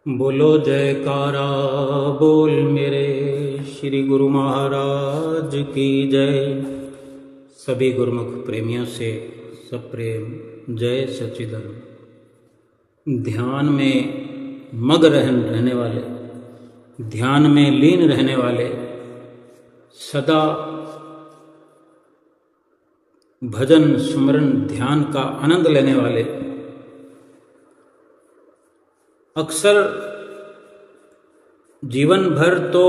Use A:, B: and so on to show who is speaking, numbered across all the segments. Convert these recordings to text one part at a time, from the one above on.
A: बोलो जयकारा बोल मेरे श्री गुरु महाराज की जय। सभी गुरुमुख प्रेमियों से सब प्रेम, जय सच्चिदानंद। ध्यान में मग्न रहने वाले, ध्यान में लीन रहने वाले, सदा भजन स्मरण ध्यान का आनंद लेने वाले अक्सर जीवन भर तो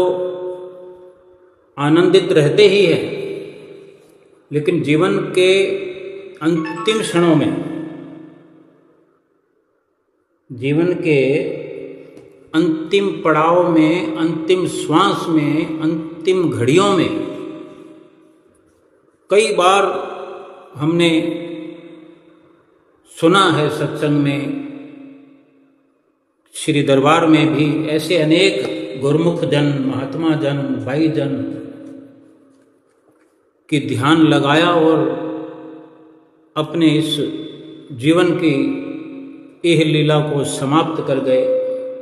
A: आनंदित रहते ही हैं, लेकिन जीवन के अंतिम क्षणों में, जीवन के अंतिम पड़ाव में, अंतिम श्वास में, अंतिम घड़ियों में कई बार हमने सुना है सत्संग में, श्री दरबार में भी ऐसे अनेक गुरुमुख जन, महात्मा जन, भाई जन की ध्यान लगाया और अपने इस जीवन की यह लीला को समाप्त कर गए।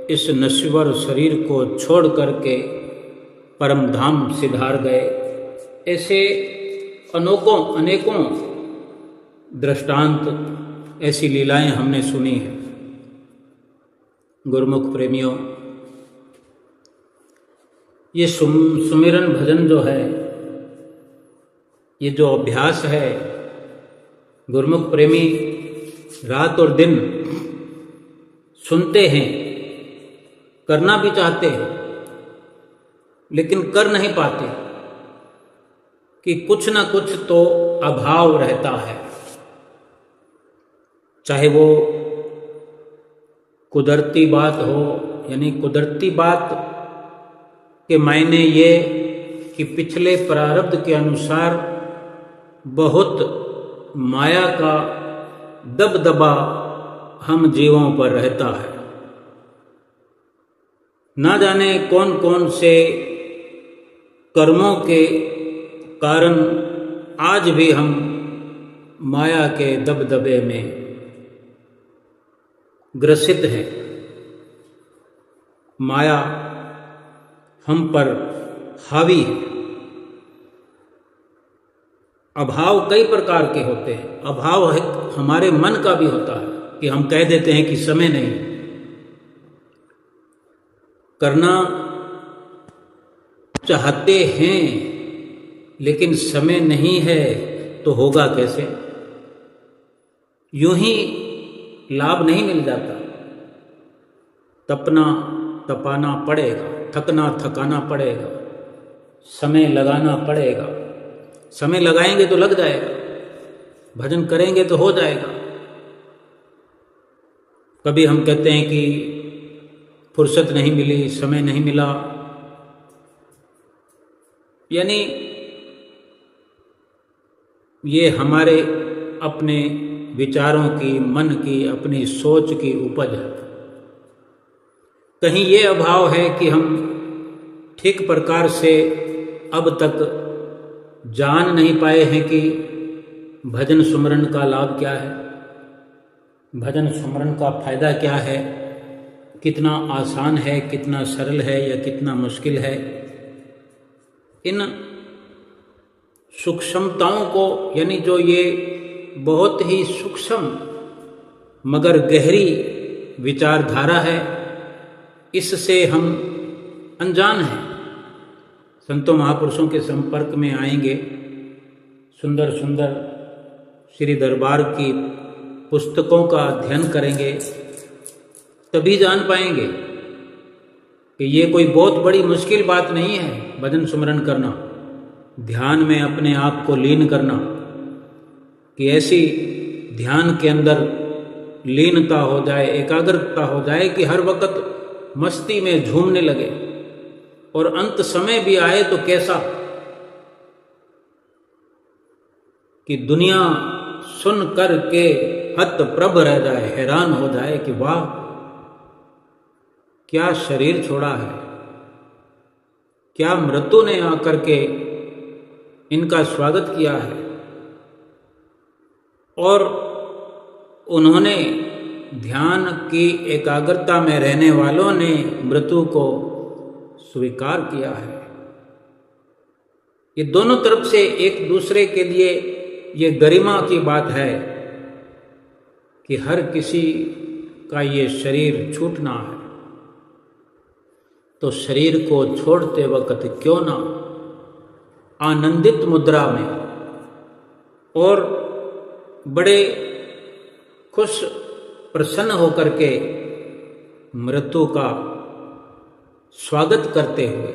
A: इस नश्वर शरीर को छोड़ करके परम धाम सिधार गए। ऐसे अनेकों दृष्टांत, ऐसी लीलाएं हमने सुनी हैं। गुरुमुख प्रेमियों, ये सुमिरन भजन जो है, ये जो अभ्यास है, गुरुमुख प्रेमी रात और दिन सुनते हैं, करना भी चाहते हैं, लेकिन कर नहीं पाते कि कुछ ना कुछ तो अभाव रहता है। चाहे वो कुदरती बात हो, यानी कुदरती बात के मायने ये कि पिछले प्रारब्ध के अनुसार बहुत माया का दबदबा हम जीवों पर रहता है। ना जाने कौन कौन से कर्मों के कारण आज भी हम माया के दबदबे में ग्रसित है। माया हम पर हावी है। अभाव कई प्रकार के होते हैं। अभाव है हमारे मन का भी होता है कि हम कह देते हैं कि समय नहीं, करना चाहते हैं लेकिन समय नहीं है, तो होगा कैसे? यूं ही लाभ नहीं मिल जाता। तपना तपाना पड़ेगा, थकना थकाना पड़ेगा, समय लगाना पड़ेगा। समय लगाएंगे तो लग जाएगा, भजन करेंगे तो हो जाएगा। कभी हम कहते हैं कि फुर्सत नहीं मिली, समय नहीं मिला, यानी ये हमारे अपने विचारों की, मन की, अपनी सोच की उपज है। कहीं ये अभाव है कि हम ठीक प्रकार से अब तक जान नहीं पाए हैं कि भजन सुमरन का लाभ क्या है, भजन सुमरन का फायदा क्या है, कितना आसान है, कितना सरल है या कितना मुश्किल है। इन सूक्ष्मताओं को, यानी जो ये बहुत ही सूक्ष्म मगर गहरी विचारधारा है, इससे हम अनजान हैं। संतों महापुरुषों के संपर्क में आएंगे, सुंदर सुंदर श्री दरबार की पुस्तकों का अध्ययन करेंगे, तभी जान पाएंगे कि ये कोई बहुत बड़ी मुश्किल बात नहीं है। भजन सुमरन करना, ध्यान में अपने आप को लीन करना, कि ऐसी ध्यान के अंदर लीनता हो जाए, एकाग्रता हो जाए कि हर वक्त मस्ती में झूमने लगे, और अंत समय भी आए तो कैसा कि दुनिया सुन कर के हतप्रभ रह जाए, हैरान हो जाए कि वाह क्या शरीर छोड़ा है, क्या मृत्यु ने आकर के इनका स्वागत किया है। और उन्होंने ध्यान की एकाग्रता में रहने वालों ने मृत्यु को स्वीकार किया है। ये दोनों तरफ से एक दूसरे के लिए ये गरिमा की बात है कि हर किसी का ये शरीर छूटना है, तो शरीर को छोड़ते वक्त क्यों ना आनंदित मुद्रा में और बड़े खुश प्रसन्न होकर के मृत्यु का स्वागत करते हुए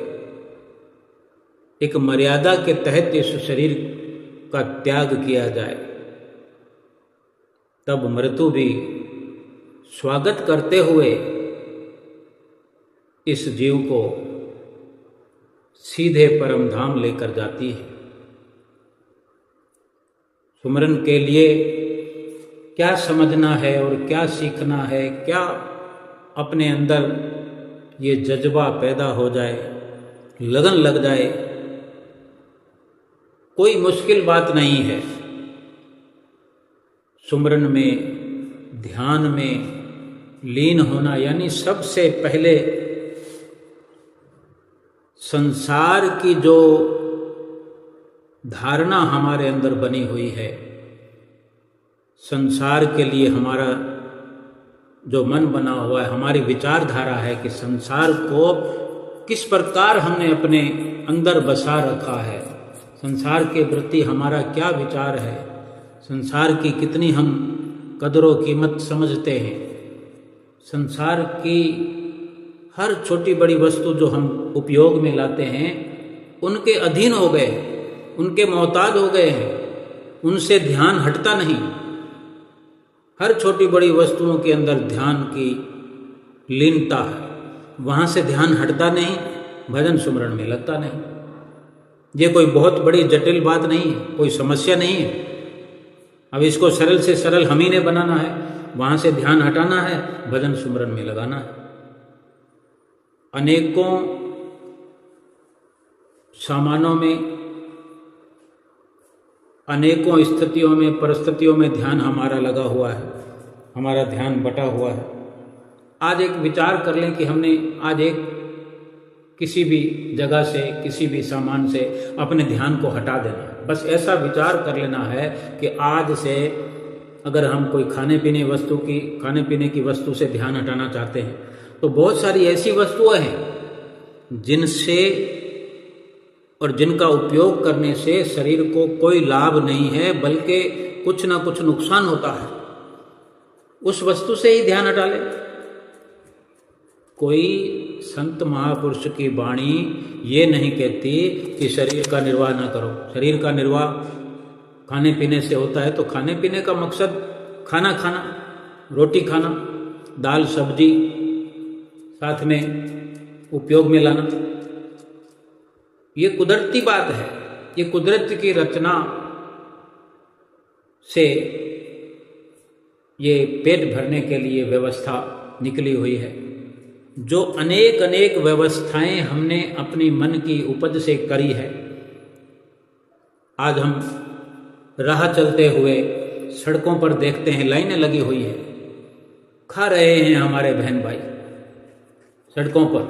A: एक मर्यादा के तहत इस शरीर का त्याग किया जाए, तब मृत्यु भी स्वागत करते हुए इस जीव को सीधे परम धाम लेकर जाती है। सुमरन के लिए क्या समझना है और क्या सीखना है, क्या अपने अंदर ये जज्बा पैदा हो जाए, लगन लग जाए, कोई मुश्किल बात नहीं है। सुमरन में, ध्यान में लीन होना यानी सबसे पहले संसार की जो धारणा हमारे अंदर बनी हुई है, संसार के लिए हमारा जो मन बना हुआ है, हमारी विचारधारा है कि संसार को किस प्रकार हमने अपने अंदर बसा रखा है, संसार के प्रति हमारा क्या विचार है, संसार की कितनी हम कदरों कीमत समझते हैं, संसार की हर छोटी बड़ी वस्तु जो हम उपयोग में लाते हैं उनके अधीन हो गए, उनके मोहताज हो गए हैं, उनसे ध्यान हटता नहीं। हर छोटी बड़ी वस्तुओं के अंदर ध्यान की लीनता है, वहाँ से ध्यान हटता नहीं, भजन सुमरण में लगता नहीं। ये कोई बहुत बड़ी जटिल बात नहीं है, कोई समस्या नहीं है। अब इसको सरल से सरल हम ही ने बनाना है, वहाँ से ध्यान हटाना है, भजन सुमरण में लगाना है। अनेकों सामानों में, अनेकों स्थितियों में, परिस्थितियों में ध्यान हमारा लगा हुआ है, हमारा ध्यान बटा हुआ है। आज एक विचार कर लें कि हमने आज एक किसी भी जगह से, किसी भी सामान से अपने ध्यान को हटा देना है। बस ऐसा विचार कर लेना है कि आज से अगर हम कोई खाने पीने की वस्तु से ध्यान हटाना चाहते हैं, तो बहुत सारी ऐसी वस्तुएं हैं जिनसे और जिनका उपयोग करने से शरीर को कोई लाभ नहीं है, बल्कि कुछ ना कुछ नुकसान होता है। उस वस्तु से ही ध्यान हटा ले। कोई संत महापुरुष की वाणी ये नहीं कहती कि शरीर का निर्वाह ना करो। शरीर का निर्वाह खाने पीने से होता है, तो खाने पीने का मकसद खाना खाना, रोटी खाना, दाल सब्जी साथ में उपयोग में लाना, ये कुदरती बात है। ये कुदरत की रचना से ये पेट भरने के लिए व्यवस्था निकली हुई है। जो अनेक अनेक व्यवस्थाएं हमने अपनी मन की उपज से करी है, आज हम राह चलते हुए सड़कों पर देखते हैं लाइनें लगी हुई है, खा रहे हैं हमारे बहन भाई सड़कों पर,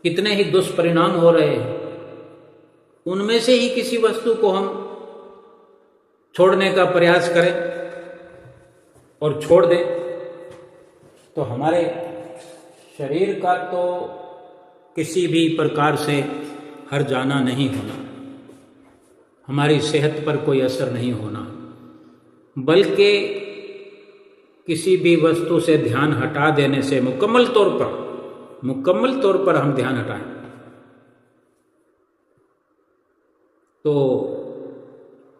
A: कितने ही दुष्परिणाम हो रहे हैं। उनमें से ही किसी वस्तु को हम छोड़ने का प्रयास करें और छोड़ दें, तो हमारे शरीर का तो किसी भी प्रकार से हर जाना नहीं होना, हमारी सेहत पर कोई असर नहीं होना, बल्कि किसी भी वस्तु से ध्यान हटा देने से मुकम्मल तौर पर हम ध्यान हटाएं तो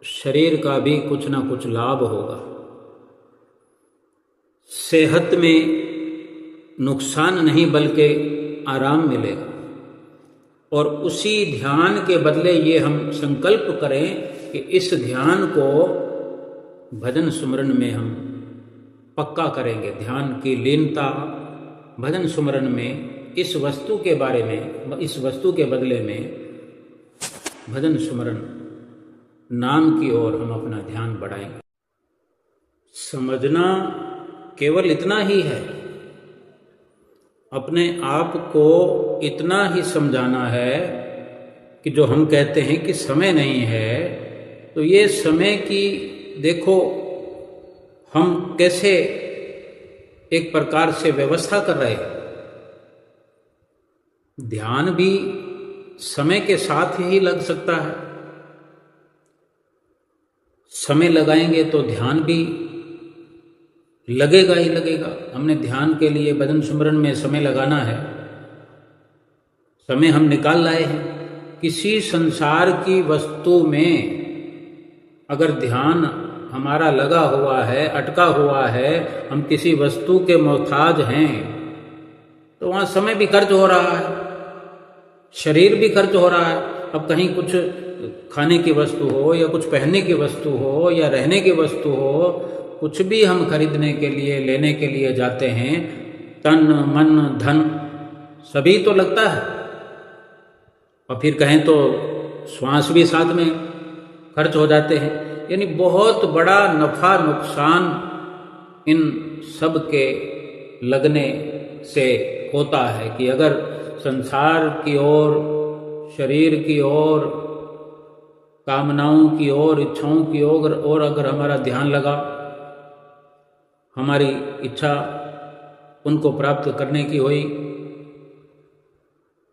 A: शरीर का भी कुछ ना कुछ लाभ होगा। सेहत में नुकसान नहीं बल्कि आराम मिलेगा। और उसी ध्यान के बदले ये हम संकल्प करें कि इस ध्यान को भजन सुमरन में हम पक्का करेंगे। ध्यान की लीनता भजन सुमरन में इस वस्तु के बारे में, इस वस्तु के बदले में भजन सुमरन नाम की ओर हम अपना ध्यान बढ़ाएंगे। समझना केवल इतना ही है, अपने आप को इतना ही समझाना है कि जो हम कहते हैं कि समय नहीं है, तो ये समय की देखो हम कैसे एक प्रकार से व्यवस्था कर रहे हैं। ध्यान भी समय के साथ ही लग सकता है। समय लगाएंगे तो ध्यान भी लगेगा ही लगेगा। हमने ध्यान के लिए भजन सुमरन में समय लगाना है, समय हम निकाल लाए हैं। किसी संसार की वस्तु में अगर ध्यान हमारा लगा हुआ है, अटका हुआ है, हम किसी वस्तु के मोहताज हैं, तो वहाँ समय भी खर्च हो रहा है, शरीर भी खर्च हो रहा है। अब कहीं कुछ खाने की वस्तु हो या कुछ पहनने की वस्तु हो या रहने की वस्तु हो, कुछ भी हम खरीदने के लिए, लेने के लिए जाते हैं, तन मन धन सभी तो लगता है। और फिर कहें तो श्वास भी साथ में खर्च हो जाते हैं। यानी बहुत बड़ा नफा नुकसान इन सब के लगने से होता है कि अगर संसार की ओर, शरीर की ओर, कामनाओं की ओर, इच्छाओं की ओर अगर हमारा ध्यान लगा, हमारी इच्छा उनको प्राप्त करने की हुई,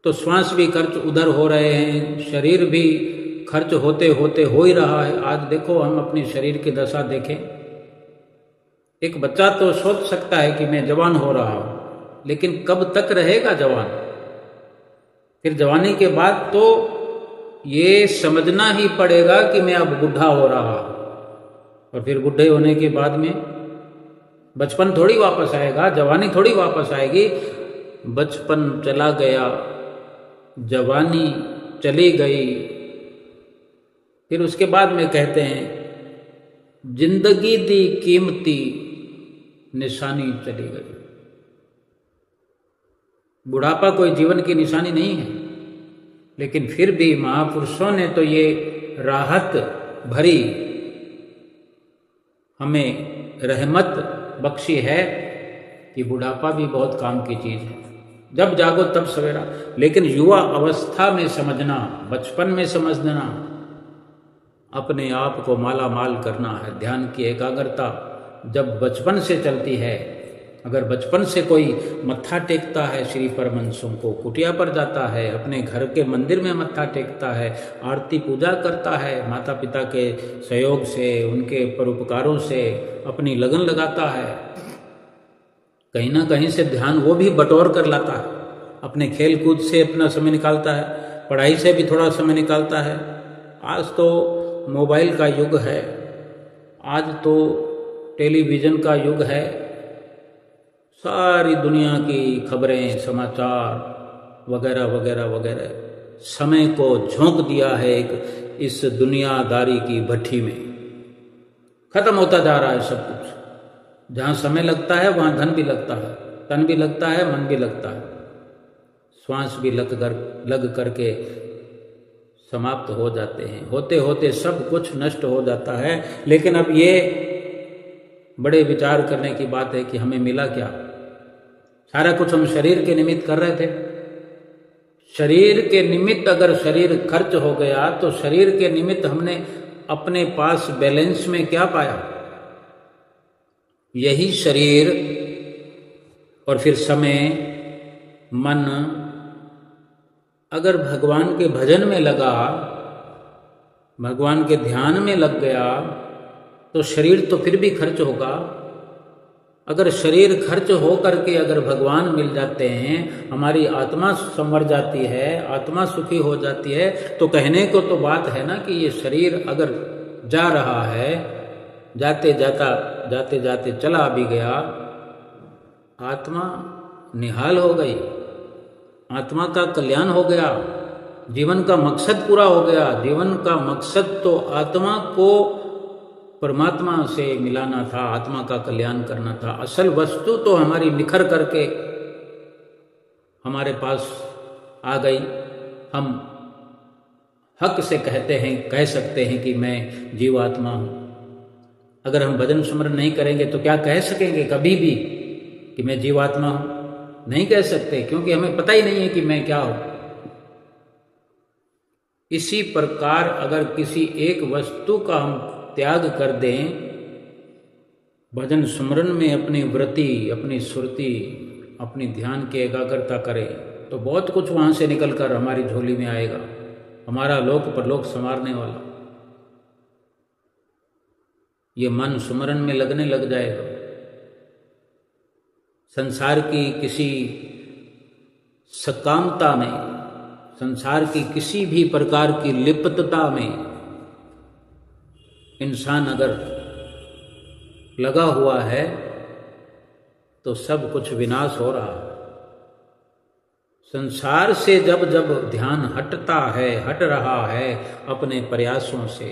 A: तो श्वास भी खर्च उधर हो रहे हैं, शरीर भी खर्च होते होते हो ही रहा है। आज देखो, हम अपनी शरीर की दशा देखें। एक बच्चा तो सोच सकता है कि मैं जवान हो रहा हूं, लेकिन कब तक रहेगा जवान? फिर जवानी के बाद तो ये समझना ही पड़ेगा कि मैं अब बुढ़ा हो रहा हूं। और फिर बुढ़े होने के बाद में बचपन थोड़ी वापस आएगा, जवानी थोड़ी वापस आएगी। बचपन चला गया, जवानी चली गई, फिर उसके बाद में कहते हैं जिंदगी दी कीमती निशानी चली गई। बुढ़ापा कोई जीवन की निशानी नहीं है, लेकिन फिर भी महापुरुषों ने तो ये राहत भरी हमें रहमत बख्शी है कि बुढ़ापा भी बहुत काम की चीज है। जब जागो तब सवेरा। लेकिन युवा अवस्था में समझना, बचपन में समझना, अपने आप को माला माल करना है। ध्यान की एकाग्रता जब बचपन से चलती है, अगर बचपन से कोई मत्था टेकता है श्री परमहंसों को, कुटिया पर जाता है, अपने घर के मंदिर में मत्था टेकता है, आरती पूजा करता है, माता पिता के सहयोग से, उनके परोपकारों से अपनी लगन लगाता है, कहीं ना कहीं से ध्यान वो भी बटोर कर लाता है, अपने खेल कूद से अपना समय निकालता है, पढ़ाई से भी थोड़ा समय निकालता है। आज तो मोबाइल का युग है, आज तो टेलीविज़न का युग है, सारी दुनिया की खबरें, समाचार वगैरह वगैरह वगैरह, समय को झोंक दिया है एक इस दुनियादारी की भट्ठी में। खत्म होता जा रहा है सब कुछ। जहाँ समय लगता है वहाँ धन भी लगता है, तन भी लगता है, मन भी लगता है, श्वास भी लग करके समाप्त हो जाते हैं। होते होते सब कुछ नष्ट हो जाता है। लेकिन अब ये बड़े विचार करने की बात है कि हमें मिला क्या? सारा कुछ हम शरीर के निमित्त कर रहे थे। शरीर के निमित्त अगर शरीर खर्च हो गया तो शरीर के निमित्त हमने अपने पास बैलेंस में क्या पाया? यही शरीर और फिर समय, मन अगर भगवान के भजन में लगा, भगवान के ध्यान में लग गया, तो शरीर तो फिर भी खर्च होगा। अगर शरीर खर्च हो करके अगर भगवान मिल जाते हैं, हमारी आत्मा संवर जाती है, आत्मा सुखी हो जाती है, तो कहने को तो बात है ना कि ये शरीर अगर जा रहा है, जाते जाते चला भी गया, आत्मा निहाल हो गई, आत्मा का कल्याण हो गया, जीवन का मकसद पूरा हो गया। जीवन का मकसद तो आत्मा को परमात्मा से मिलाना था, आत्मा का कल्याण करना था। असल वस्तु तो हमारी निखर करके हमारे पास आ गई। हम हक से कह सकते हैं कि मैं जीवात्मा हूँ। अगर हम भजन सुमरन नहीं करेंगे तो क्या कह सकेंगे कभी भी कि मैं जीवात्मा हूं? नहीं कह सकते, क्योंकि हमें पता ही नहीं है कि मैं क्या हूं। इसी प्रकार अगर किसी एक वस्तु का हम त्याग कर दें, भजन सुमरन में अपनी वृत्ति, अपनी सुरति, अपनी ध्यान की एकाग्रता करें, तो बहुत कुछ वहां से निकलकर हमारी झोली में आएगा, हमारा लोक परलोक संवारने वाला। ये मन सुमरन में लगने लग जाएगा। संसार की किसी सकामता में, संसार की किसी भी प्रकार की लिप्तता में इंसान अगर लगा हुआ है तो सब कुछ विनाश हो रहा है। संसार से जब जब ध्यान हटता है, हट रहा है अपने प्रयासों से,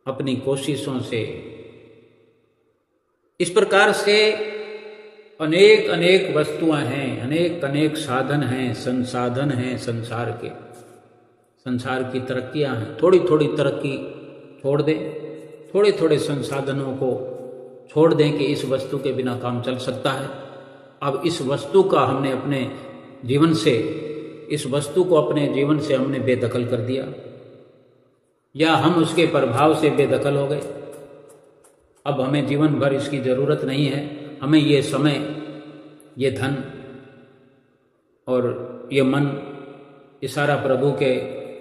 A: अपनी कोशिशों से, इस प्रकार से अनेक अनेक वस्तुएं हैं, अनेक अनेक साधन हैं, संसाधन हैं संसार के, संसार की तरक्कियां हैं। थोड़ी थोड़ी तरक्की छोड़ दें, थोड़े थोड़े संसाधनों को छोड़ दें कि इस वस्तु के बिना काम चल सकता है। अब इस वस्तु का हमने अपने जीवन से, इस वस्तु को अपने जीवन से हमने बेदखल कर दिया, या हम उसके प्रभाव से बेदखल हो गए। अब हमें जीवन भर इसकी ज़रूरत नहीं है, हमें ये समय, ये धन और ये मन, ये सारा प्रभु के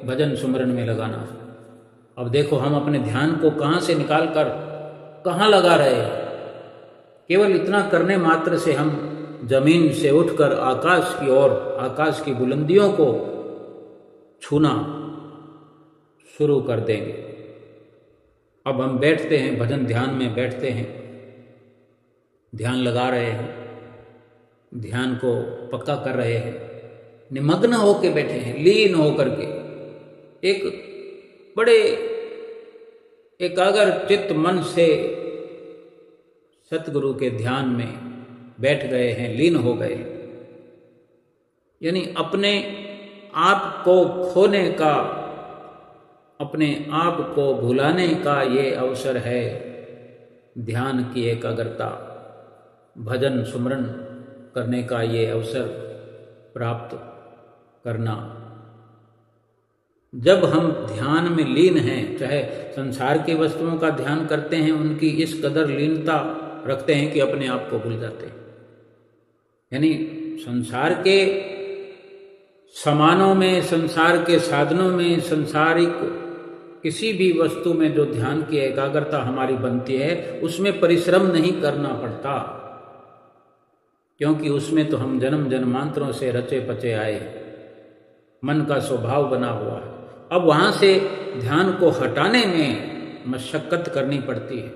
A: भजन सुमरन में लगाना है। अब देखो हम अपने ध्यान को कहाँ से निकाल कर कहाँ लगा रहे हैं। केवल इतना करने मात्र से हम जमीन से उठकर आकाश की ओर, आकाश की बुलंदियों को छूना शुरू कर देंगे। अब हम बैठते हैं, भजन ध्यान में बैठते हैं, ध्यान लगा रहे हैं, ध्यान को पक्का कर रहे हैं, निमग्न होकर बैठे हैं, लीन होकर के एक बड़े एकाग्र चित्त मन से सतगुरु के ध्यान में बैठ गए हैं, लीन हो गए। यानी अपने आप को खोने का, अपने आप को भुलाने का ये अवसर है। ध्यान की एकाग्रता, भजन सुमरन करने का ये अवसर प्राप्त करना। जब हम ध्यान में लीन हैं, चाहे संसार की वस्तुओं का ध्यान करते हैं, उनकी इस कदर लीनता रखते हैं कि अपने आप को भूल जाते हैं। यानी संसार के सामानों में, संसार के साधनों में, संसारिक किसी भी वस्तु में जो ध्यान की एकाग्रता हमारी बनती है, उसमें परिश्रम नहीं करना पड़ता, क्योंकि उसमें तो हम जन्म जन्मांतरों से रचे पचे आए, मन का स्वभाव बना हुआ है। अब वहां से ध्यान को हटाने में मशक्कत करनी पड़ती है।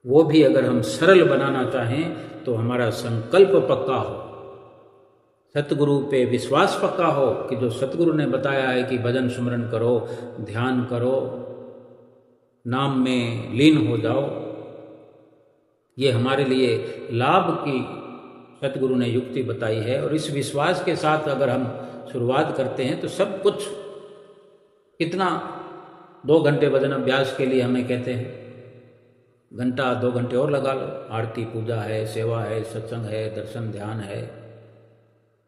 A: वो भी अगर हम सरल बनाना चाहें तो हमारा संकल्प पक्का हो, सतगुरु पे विश्वास पक्का हो कि जो सतगुरु ने बताया है कि भजन सुमरन करो, ध्यान करो, नाम में लीन हो जाओ, ये हमारे लिए लाभ की सतगुरु ने युक्ति बताई है। और इस विश्वास के साथ अगर हम शुरुआत करते हैं तो सब कुछ, कितना 2 घंटे भजन अभ्यास के लिए हमें कहते हैं, घंटा 2 घंटे और लगा लो, आरती पूजा है, सेवा है, सत्संग है, दर्शन ध्यान है,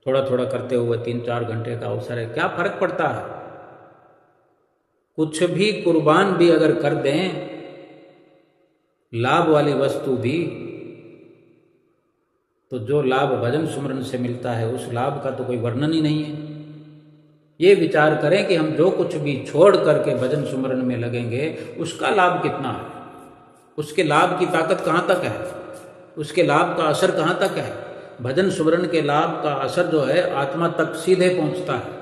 A: थोड़ा थोड़ा करते हुए 3-4 घंटे का अवसर है, क्या फर्क पड़ता है। कुछ भी कुर्बान भी अगर कर दें, लाभ वाली वस्तु भी, तो जो लाभ भजन सुमरन से मिलता है उस लाभ का तो कोई वर्णन ही नहीं है। ये विचार करें कि हम जो कुछ भी छोड़ करके भजन सुमरन में लगेंगे, उसका लाभ कितना है, उसके लाभ की ताकत कहाँ तक है, उसके लाभ का असर कहाँ तक है। भजन सुमरन के लाभ का असर जो है आत्मा तक सीधे पहुँचता है।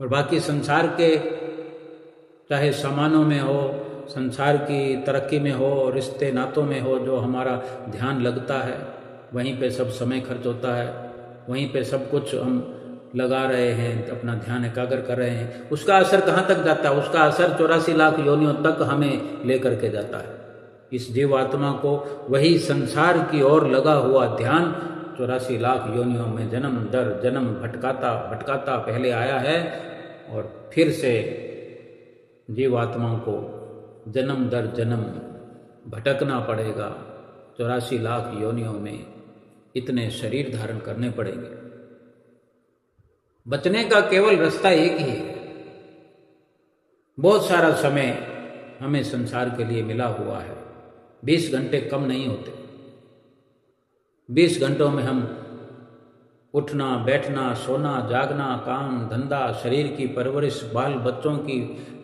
A: और बाकी संसार के, चाहे सामानों में हो, संसार की तरक्की में हो, रिश्ते नातों में हो, जो हमारा ध्यान लगता है वहीं पे सब समय खर्च होता है, वहीं पे सब कुछ हम लगा रहे हैं, अपना ध्यान एकाग्र कर रहे हैं, उसका असर कहाँ तक जाता है। उसका असर 84 लाख योनियों तक हमें लेकर के जाता है। इस जीवात्मा को वही संसार की ओर लगा हुआ ध्यान 84 लाख योनियों में जन्म दर जन्म भटकाता भटकाता पहले आया है और फिर से जीवात्माओं को जन्म दर जन्म भटकना पड़ेगा, 84 लाख योनियों में इतने शरीर धारण करने पड़ेंगे। बचने का केवल रास्ता एक ही है। बहुत सारा समय हमें संसार के लिए मिला हुआ है, 20 घंटे कम नहीं होते। 20 घंटों में हम उठना, बैठना, सोना, जागना, काम धंधा, शरीर की परवरिश, बाल बच्चों की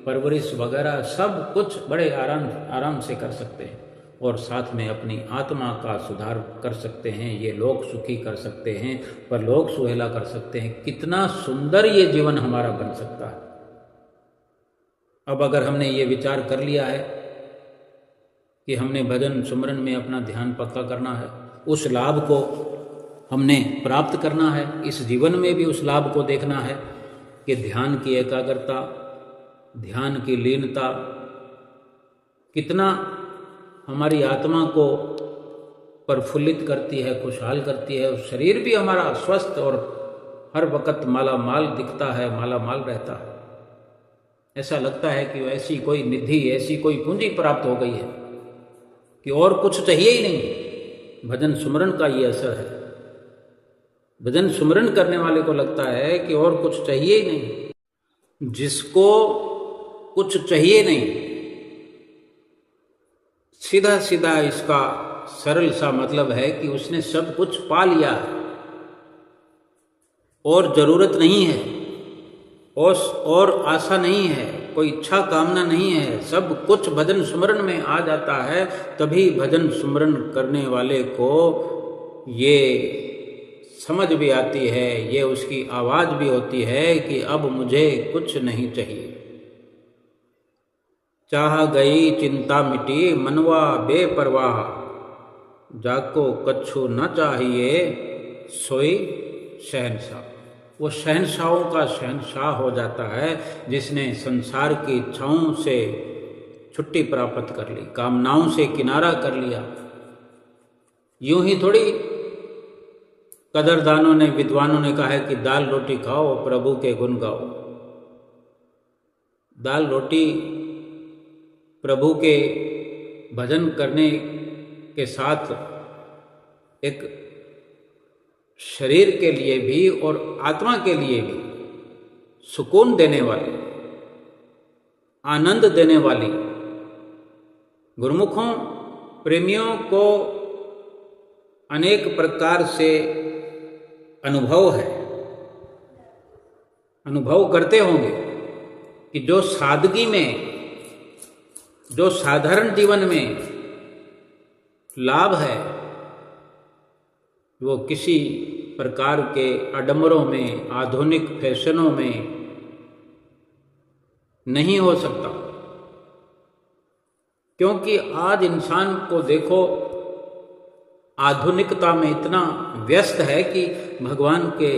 A: परवरिश वगैरह सब कुछ बड़े आराम से कर सकते हैं और साथ में अपनी आत्मा का सुधार कर सकते हैं। ये लोक सुखी कर सकते हैं, परलोक सुहेला कर सकते हैं। कितना सुंदर ये जीवन हमारा बन सकता है। अब अगर हमने ये विचार कर लिया है कि हमने भजन सुमरन में अपना ध्यान पक्का करना है, उस लाभ को हमने प्राप्त करना है, इस जीवन में भी उस लाभ को देखना है कि ध्यान की एकाग्रता, ध्यान की लीनता कितना हमारी आत्मा को प्रफुल्लित करती है, खुशहाल करती है। शरीर भी हमारा स्वस्थ और हर वक्त माला माल दिखता है, माला माल रहता है। ऐसा लगता है कि ऐसी कोई निधि, ऐसी कोई पूंजी प्राप्त हो गई है कि और कुछ चाहिए ही नहीं। भजन सुमरन का ये असर है। भजन सुमरन करने वाले को लगता है कि और कुछ चाहिए ही नहीं। जिसको कुछ चाहिए नहीं, सीधा सीधा इसका सरल सा मतलब है कि उसने सब कुछ पा लिया है और जरूरत नहीं है और आशा नहीं है, कोई इच्छा कामना नहीं है, सब कुछ भजन सुमरन में आ जाता है। तभी भजन सुमरन करने वाले को ये समझ भी आती है, ये उसकी आवाज भी होती है कि अब मुझे कुछ नहीं चाहिए। चाह गई चिंता मिटी मनवा बेपरवाह, जाको कछु न चाहिए सोई शहनशाह। वो शहनशाहों का शहनशाह हो जाता है जिसने संसार की इच्छाओं से छुट्टी प्राप्त कर ली, कामनाओं से किनारा कर लिया। यूं ही थोड़ी कदरदानों ने, विद्वानों ने कहा है कि दाल रोटी खाओ, प्रभु के गुण गाओ। दाल रोटी प्रभु के भजन करने के साथ एक शरीर के लिए भी और आत्मा के लिए भी सुकून देने वाली, आनंद देने वाली, गुरुमुखों प्रेमियों को अनेक प्रकार से अनुभव है, अनुभव करते होंगे कि जो सादगी में, जो साधारण जीवन में लाभ है वो किसी प्रकार के आडंबरों में, आधुनिक फैशनों में नहीं हो सकता। क्योंकि आज इंसान को देखो आधुनिकता में इतना व्यस्त है कि भगवान के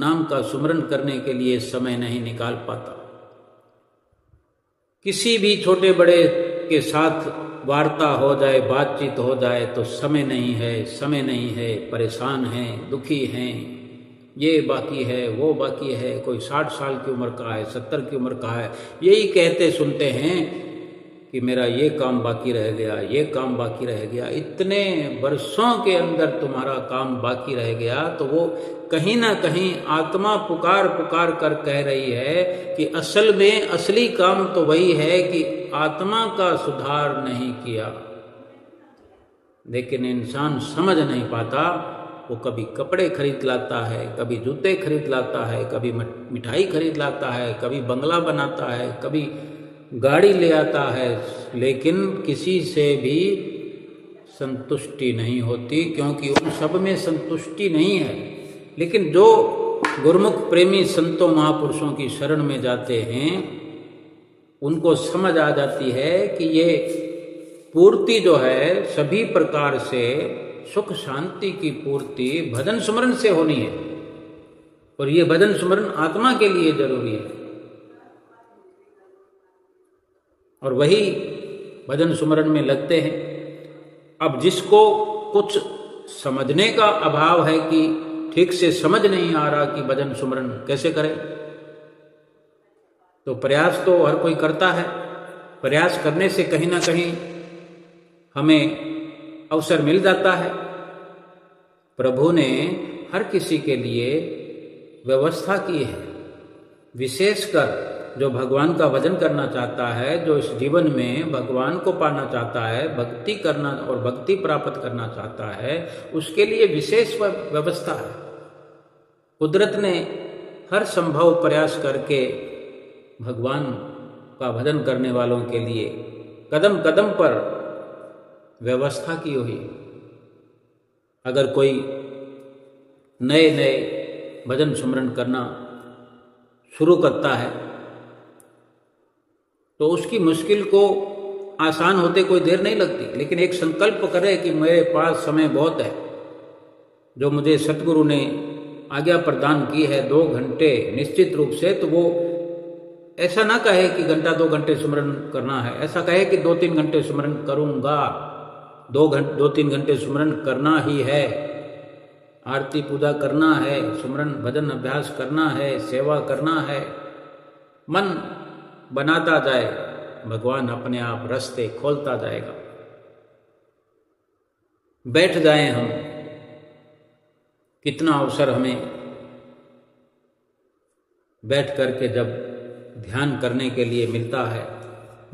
A: नाम का सुमरन करने के लिए समय नहीं निकाल पाता। किसी भी छोटे बड़े के साथ वार्ता हो जाए, बातचीत हो जाए तो समय नहीं है, समय नहीं है, परेशान हैं, दुखी हैं, ये बाकी है, वो बाकी है, कोई 60 साल की उम्र का है, 70 की उम्र का है, यही कहते सुनते हैं कि मेरा ये काम बाकी रह गया, ये काम बाकी रह गया। इतने वर्षों के अंदर तुम्हारा काम बाकी रह गया तो वो कहीं ना कहीं आत्मा पुकार पुकार कर कह रही है कि असल में असली काम तो वही है कि आत्मा का सुधार नहीं किया। लेकिन इंसान समझ नहीं पाता। वो कभी कपड़े खरीद लाता है, कभी जूते खरीद लाता है, कभी मिठाई खरीद लाता है, कभी बंगला बनाता है, कभी गाड़ी ले आता है, लेकिन किसी से भी संतुष्टि नहीं होती, क्योंकि उन सब में संतुष्टि नहीं है। लेकिन जो गुरुमुख प्रेमी संतों महापुरुषों की शरण में जाते हैं उनको समझ आ जाती है कि ये पूर्ति जो है सभी प्रकार से सुख शांति की पूर्ति भजन सुमरन से होनी है, और ये भजन सुमरन आत्मा के लिए जरूरी है। और वही भजन सुमरन में लगते हैं। अब जिसको कुछ समझने का अभाव है कि ठीक से समझ नहीं आ रहा कि भजन सुमरन कैसे करें, तो प्रयास तो हर कोई करता है, प्रयास करने से कहीं ना कहीं हमें अवसर मिल जाता है। प्रभु ने हर किसी के लिए व्यवस्था की है, विशेषकर जो भगवान का भजन करना चाहता है, जो इस जीवन में भगवान को पाना चाहता है, भक्ति करना और भक्ति प्राप्त करना चाहता है, उसके लिए विशेष व्यवस्था है। कुदरत ने हर संभव प्रयास करके भगवान का भजन करने वालों के लिए कदम कदम पर व्यवस्था की हुई। अगर कोई नए नए भजन सुमरन करना शुरू करता है तो उसकी मुश्किल को आसान होते कोई देर नहीं लगती, लेकिन एक संकल्प करे कि मेरे पास समय बहुत है, जो मुझे सतगुरु ने आज्ञा प्रदान की है 2 घंटे निश्चित रूप से, तो वो ऐसा ना कहे कि घंटा 2 घंटे सुमरन करना है, ऐसा कहे कि 2-3 घंटे सुमरन करूँगा, 2-3 घंटे सुमरन करना ही है, आरती पूजा करना है, सुमरन भजन अभ्यास करना है, सेवा करना है। मन बनाता जाए, भगवान अपने आप रास्ते खोलता जाएगा। बैठ जाएं हम, कितना अवसर हमें बैठ करके जब ध्यान करने के लिए मिलता है।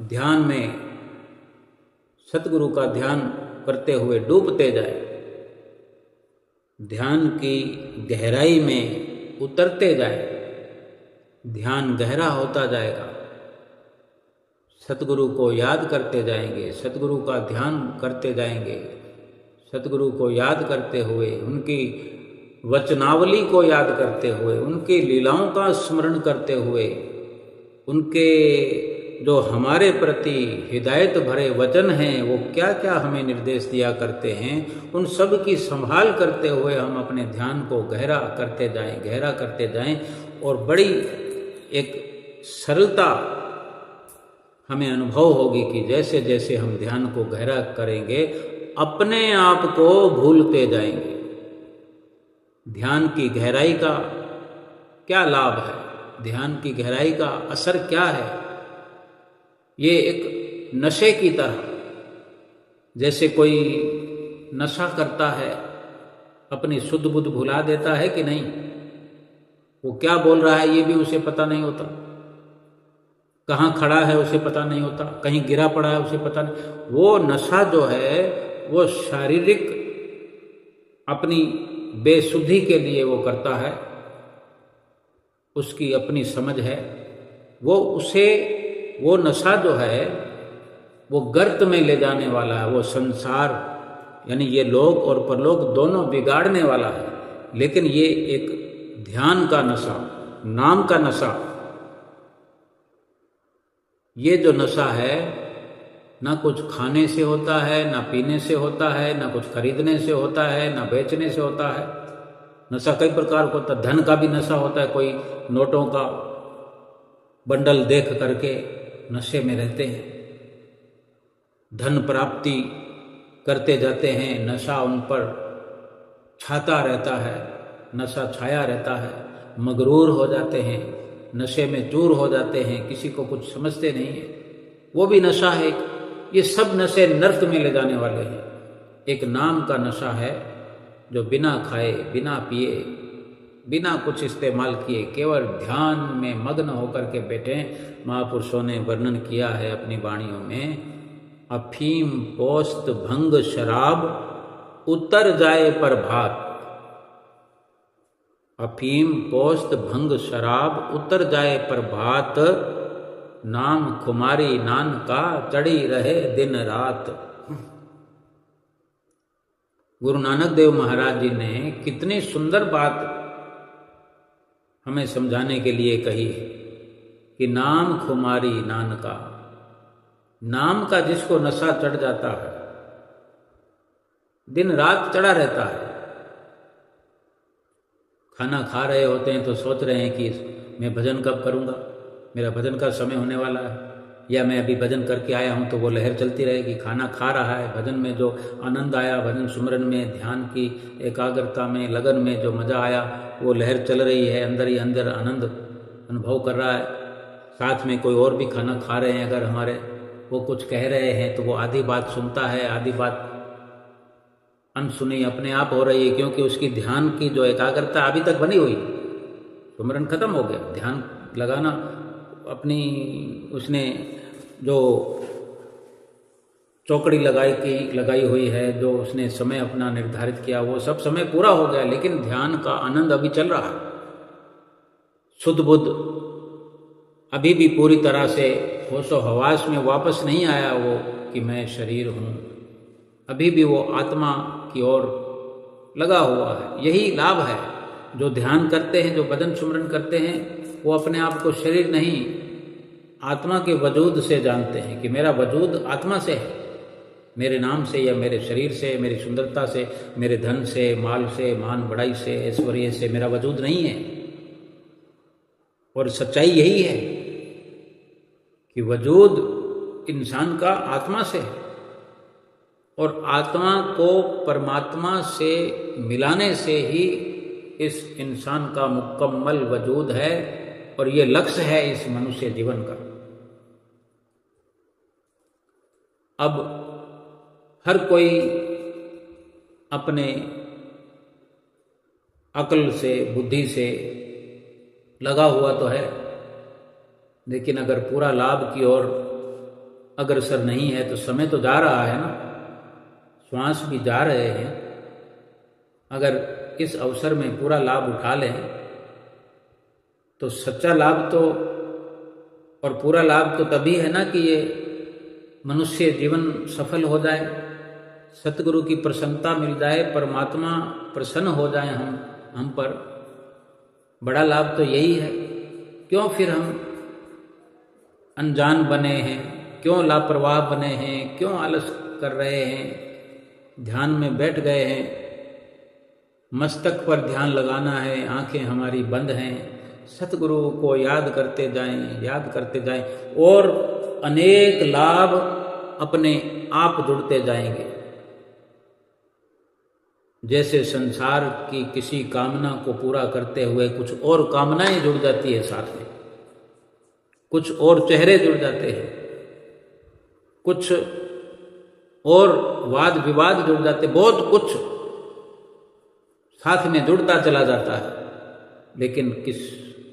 A: ध्यान में सतगुरु का ध्यान करते हुए डूबते जाए, ध्यान की गहराई में उतरते जाए, ध्यान गहरा होता जाएगा। सतगुरु को याद करते जाएंगे, सतगुरु का ध्यान करते जाएंगे, सतगुरु को याद करते हुए, उनकी वचनावली को याद करते हुए, उनकी लीलाओं का स्मरण करते हुए, उनके जो हमारे प्रति हिदायत भरे वचन हैं, वो क्या क्या हमें निर्देश दिया करते हैं, उन सब की संभाल करते हुए हम अपने ध्यान को गहरा करते जाएं, गहरा करते जाएं, और बड़ी एक सरलता हमें अनुभव होगी कि जैसे जैसे हम ध्यान को गहरा करेंगे अपने आप को भूलते जाएंगे। ध्यान की गहराई का क्या लाभ है, ध्यान की गहराई का असर क्या है? ये एक नशे की तरह, जैसे कोई नशा करता है, अपनी शुद्ध बुद्ध भुला देता है कि नहीं, वो क्या बोल रहा है ये भी उसे पता नहीं होता, कहाँ खड़ा है उसे पता नहीं होता, कहीं गिरा पड़ा है उसे पता नहीं। वो नशा जो है वो शारीरिक अपनी बेसुद्धि के लिए वो करता है, उसकी अपनी समझ है, वो नशा जो है वो गर्त में ले जाने वाला है, वो संसार यानी ये लोक और परलोक दोनों बिगाड़ने वाला है। लेकिन ये एक ध्यान का नशा, नाम का नशा, ये जो नशा है ना कुछ खाने से होता है, ना पीने से होता है, ना कुछ खरीदने से होता है, ना बेचने से होता है। नशा कई प्रकार का होता है, धन का भी नशा होता है, कोई नोटों का बंडल देख करके नशे में रहते हैं, धन प्राप्ति करते जाते हैं, नशा उन पर छाता रहता है, नशा छाया रहता है, मगरूर हो जाते हैं, नशे में चूर हो जाते हैं, किसी को कुछ समझते नहीं है, वो भी नशा है। ये सब नशे नर्क में ले जाने वाले हैं। एक नाम का नशा है जो बिना खाए, बिना पिए, बिना कुछ इस्तेमाल किए केवल ध्यान में मग्न होकर के बैठे। महापुरुषों ने वर्णन किया है अपनी वाणियों में, अफीम पोस्त भंग शराब उतर जाए प्रभात, अफीम पोस्त भंग शराब उतर जाए प्रभात, नाम खुमारी नान का चढ़ी रहे दिन रात। गुरु नानक देव महाराज जी ने कितनी सुंदर बात हमें समझाने के लिए कही है कि नाम खुमारी नान का, नाम का जिसको नशा चढ़ जाता है दिन रात चढ़ा रहता है। खाना खा रहे होते हैं तो सोच रहे हैं कि मैं भजन कब करूँगा, मेरा भजन का समय होने वाला है, या मैं अभी भजन करके आया हूँ तो वो लहर चलती रहेगी। खाना खा रहा है, भजन में जो आनंद आया, भजन सुमरन में, ध्यान की एकाग्रता में, लगन में जो मज़ा आया, वो लहर चल रही है, अंदर ही अंदर आनंद अनुभव कर रहा है। साथ में कोई और भी खाना खा रहे हैं, अगर हमारे वो कुछ कह रहे हैं तो वो आधी बात सुनता है, आधी बात अनसुनी अपने आप हो रही है, क्योंकि उसकी ध्यान की जो एकाग्रता अभी तक बनी हुई, सुमरन खत्म हो गया, ध्यान लगाना अपनी उसने जो चौकड़ी लगाई हुई है, जो उसने समय अपना निर्धारित किया, वो सब समय पूरा हो गया, लेकिन ध्यान का आनंद अभी चल रहा है। शुद्ध बुद्ध अभी भी पूरी तरह से होशो हवास में वापस नहीं आया वो कि मैं शरीर हूँ, अभी भी वो आत्मा की ओर लगा हुआ है। यही लाभ है, जो ध्यान करते हैं, जो भजन सुमरन करते हैं, वो अपने आप को शरीर नहीं आत्मा के वजूद से जानते हैं कि मेरा वजूद आत्मा से है, मेरे नाम से या मेरे शरीर से, मेरी सुंदरता से, मेरे धन से, माल से, मान बढ़ाई से, ऐश्वर्य से मेरा वजूद नहीं है। और सच्चाई यही है कि वजूद इंसान का आत्मा से है, और आत्मा को परमात्मा से मिलाने से ही इस इंसान का मुकम्मल वजूद है, और ये लक्ष्य है इस मनुष्य जीवन का। अब हर कोई अपने अक्ल से, बुद्धि से लगा हुआ तो है, लेकिन अगर पूरा लाभ की ओर अग्रसर नहीं है तो समय तो जा रहा है ना, श्वास भी जा रहे हैं। अगर इस अवसर में पूरा लाभ उठा लें तो सच्चा लाभ तो और पूरा लाभ तो तभी है ना कि ये मनुष्य जीवन सफल हो जाए, सतगुरु की प्रसन्नता मिल जाए, परमात्मा प्रसन्न हो जाए हम पर। बड़ा लाभ तो यही है। क्यों फिर हम अनजान बने हैं, क्यों लापरवाह बने हैं, क्यों आलस कर रहे हैं, ध्यान में बैठ गए हैं, मस्तक पर ध्यान लगाना है, आंखें हमारी बंद हैं, सतगुरु को याद करते जाएं और अनेक लाभ अपने आप जुड़ते जाएंगे। जैसे संसार की किसी कामना को पूरा करते हुए कुछ और कामनाएं जुड़ जाती है, साथ में कुछ और चेहरे जुड़ जाते हैं, कुछ और वाद विवाद जुड़ जाते, बहुत कुछ साथ में जुड़ता चला जाता है। लेकिन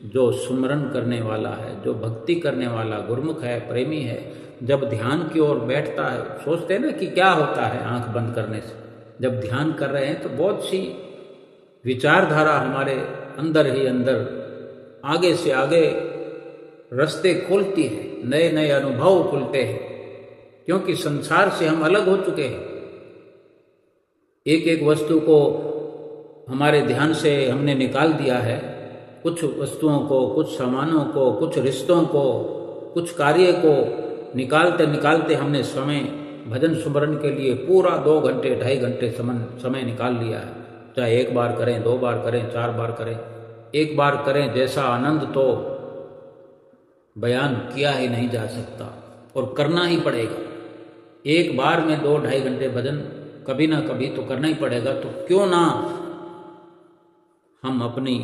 A: जो सुमरन करने वाला है, जो भक्ति करने वाला गुरुमुख है, प्रेमी है, जब ध्यान की ओर बैठता है, सोचते हैं ना कि क्या होता है आंख बंद करने से। जब ध्यान कर रहे हैं तो बहुत सी विचारधारा हमारे अंदर ही अंदर आगे से आगे रास्ते खोलती है, नए नए अनुभव खुलते हैं, क्योंकि संसार से हम अलग हो चुके हैं। एक एक वस्तु को हमारे ध्यान से हमने निकाल दिया है, कुछ वस्तुओं को, कुछ सामानों को, कुछ रिश्तों को, कुछ कार्य को निकालते निकालते हमने समय भजन सुमरन के लिए पूरा 2 घंटे 2.5 घंटे समय निकाल लिया है। चाहे 1 बार करें, 2 बार करें, 4 बार करें, 1 बार करें, जैसा आनंद तो बयान किया ही नहीं जा सकता, और करना ही पड़ेगा। 1 बार में 2-2.5 घंटे भजन कभी ना कभी तो करना ही पड़ेगा। तो क्यों ना हम अपनी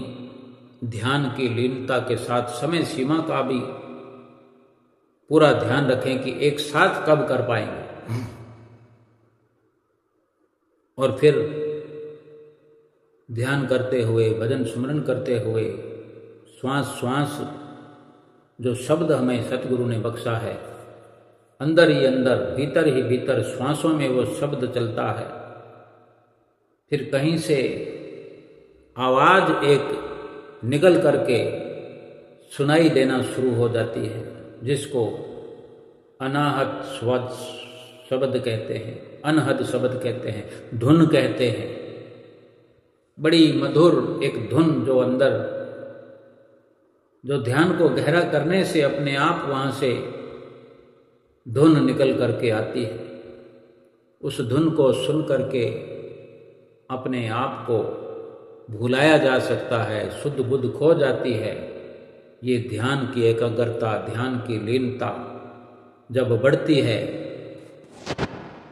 A: ध्यान की लीनता के साथ समय सीमा का भी पूरा ध्यान रखें कि एक साथ कब कर पाएंगे, और फिर ध्यान करते हुए, भजन सुमरन करते हुए, श्वास श्वास जो शब्द हमें सतगुरु ने बख्शा है, अंदर ही अंदर, भीतर ही भीतर श्वासों में वो शब्द चलता है। फिर कहीं से आवाज एक निकल करके सुनाई देना शुरू हो जाती है, जिसको अनाहत शब्द कहते हैं, अनहद शब्द कहते हैं, धुन कहते हैं। बड़ी मधुर एक धुन जो अंदर, जो ध्यान को गहरा करने से अपने आप वहाँ से धुन निकल करके आती है। उस धुन को सुन करके अपने आप को भुलाया जा सकता है, शुद्ध बुद्ध खो जाती है। ये ध्यान की एकाग्रता, ध्यान की लीनता जब बढ़ती है,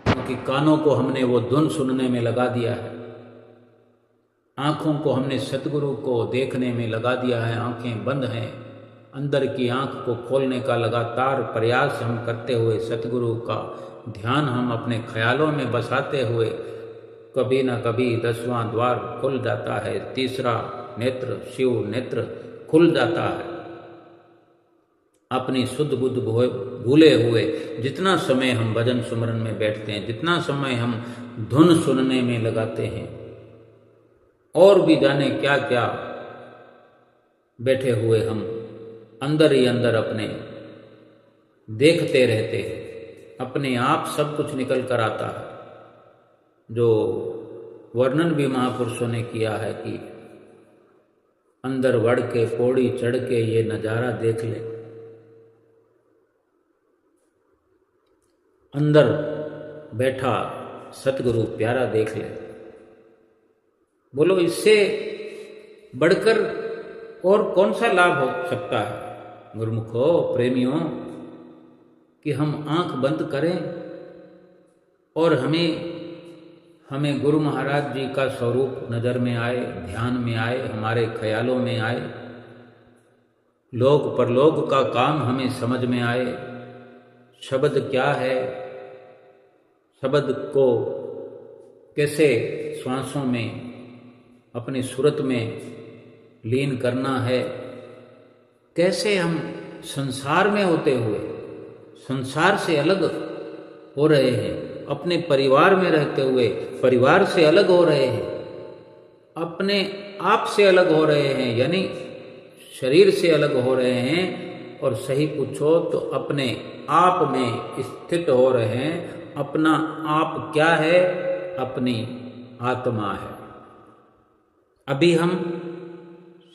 A: क्योंकि कानों को हमने वो धुन सुनने में लगा दिया है, आँखों को हमने सतगुरु को देखने में लगा दिया है, आँखें बंद हैं, अंदर की आंख को खोलने का लगातार प्रयास हम करते हुए, सतगुरु का ध्यान हम अपने ख्यालों में बसाते हुए, कभी न कभी 10वां द्वार खुल जाता है, तीसरा नेत्र, शिव नेत्र खुल जाता है। अपनी शुद्ध बुद्ध भूले हुए जितना समय हम भजन सुमरन में बैठते हैं, जितना समय हम धुन सुनने में लगाते हैं, और भी जाने क्या क्या बैठे हुए हम अंदर ही अंदर अपने देखते रहते हैं। अपने आप सब कुछ निकल कर आता है। जो वर्णन भी महापुरुषों ने किया है कि अंदर बढ़ के पौड़ी चढ़ के ये नज़ारा देख ले, अंदर बैठा सतगुरु प्यारा देख ले। बोलो इससे बढ़कर और कौन सा लाभ हो सकता है गुरुमुखो, प्रेमियों, कि हम आंख बंद करें और हमें गुरु महाराज जी का स्वरूप नज़र में आए, ध्यान में आए, हमारे ख्यालों में आए, लोक परलोक का काम हमें समझ में आए। शब्द क्या है, शब्द को कैसे श्वासों में अपनी सूरत में लीन करना है, कैसे हम संसार में होते हुए संसार से अलग हो रहे हैं, अपने परिवार में रहते हुए परिवार से अलग हो रहे हैं, अपने आप से अलग हो रहे हैं, यानी शरीर से अलग हो रहे हैं, और सही पूछो तो अपने आप में स्थित हो रहे हैं। अपना आप क्या है? अपनी आत्मा है। अभी हम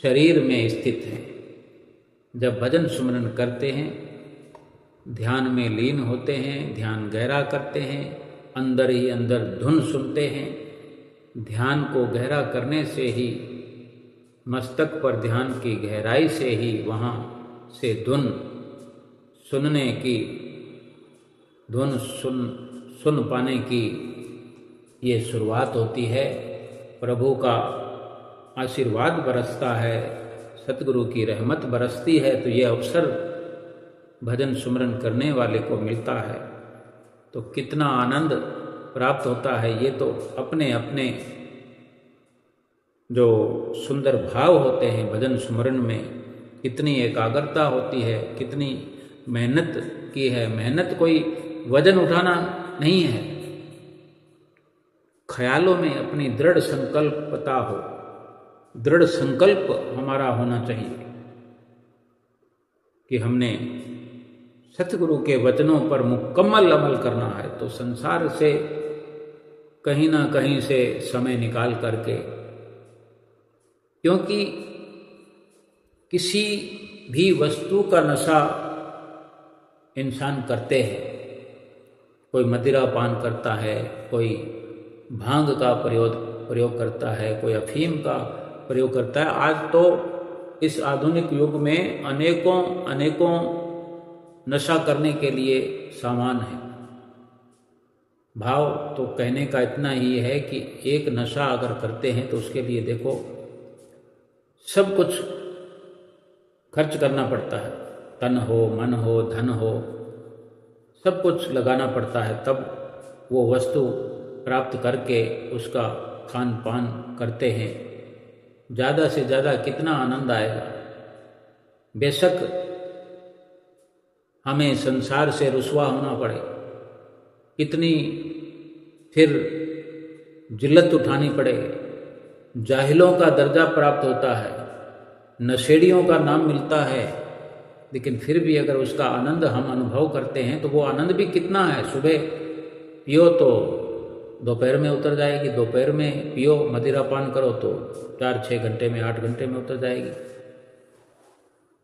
A: शरीर में स्थित हैं। जब भजन सुमरन करते हैं, ध्यान में लीन होते हैं, ध्यान गहरा करते हैं, अंदर ही अंदर धुन सुनते हैं। ध्यान को गहरा करने से ही, मस्तक पर ध्यान की गहराई से ही वहाँ से धुन सुनने की, धुन सुन पाने की ये शुरुआत होती है। प्रभु का आशीर्वाद बरसता है, सतगुरु की रहमत बरसती है, तो ये अवसर भजन सुमरन करने वाले को मिलता है तो कितना आनंद प्राप्त होता है। ये तो अपने अपने जो सुंदर भाव होते हैं भजन सुमरन में, कितनी एकाग्रता होती है, कितनी मेहनत की है। मेहनत कोई वजन उठाना नहीं है, ख्यालों में अपनी दृढ़ संकल्पता हो, दृढ़ संकल्प हमारा होना चाहिए कि हमने सतगुरु के वचनों पर मुकम्मल अमल करना है। तो संसार से कहीं ना कहीं से समय निकाल करके, क्योंकि किसी भी वस्तु का नशा इंसान करते हैं। कोई मदिरा पान करता है, कोई भांग का प्रयोग करता है, कोई अफीम का प्रयोग करता है। आज तो इस आधुनिक युग में अनेकों नशा करने के लिए सामान है। भाव तो कहने का इतना ही है कि एक नशा अगर करते हैं तो उसके लिए देखो सब कुछ खर्च करना पड़ता है, तन हो, मन हो, धन हो, सब कुछ लगाना पड़ता है, तब वो वस्तु प्राप्त करके उसका खान पान करते हैं। ज़्यादा से ज़्यादा कितना आनंद आएगा। बेशक हमें संसार से रुसवा होना पड़े, कितनी फिर जिल्लत उठानी पड़े, जाहिलों का दर्जा प्राप्त होता है, नशेड़ियों का नाम मिलता है, लेकिन फिर भी अगर उसका आनंद हम अनुभव करते हैं तो वो आनंद भी कितना है। सुबह पियो तो दोपहर में उतर जाएगी, दोपहर में पियो, मदिरा पान करो तो 4-6 घंटे में, 8 घंटे में उतर जाएगी।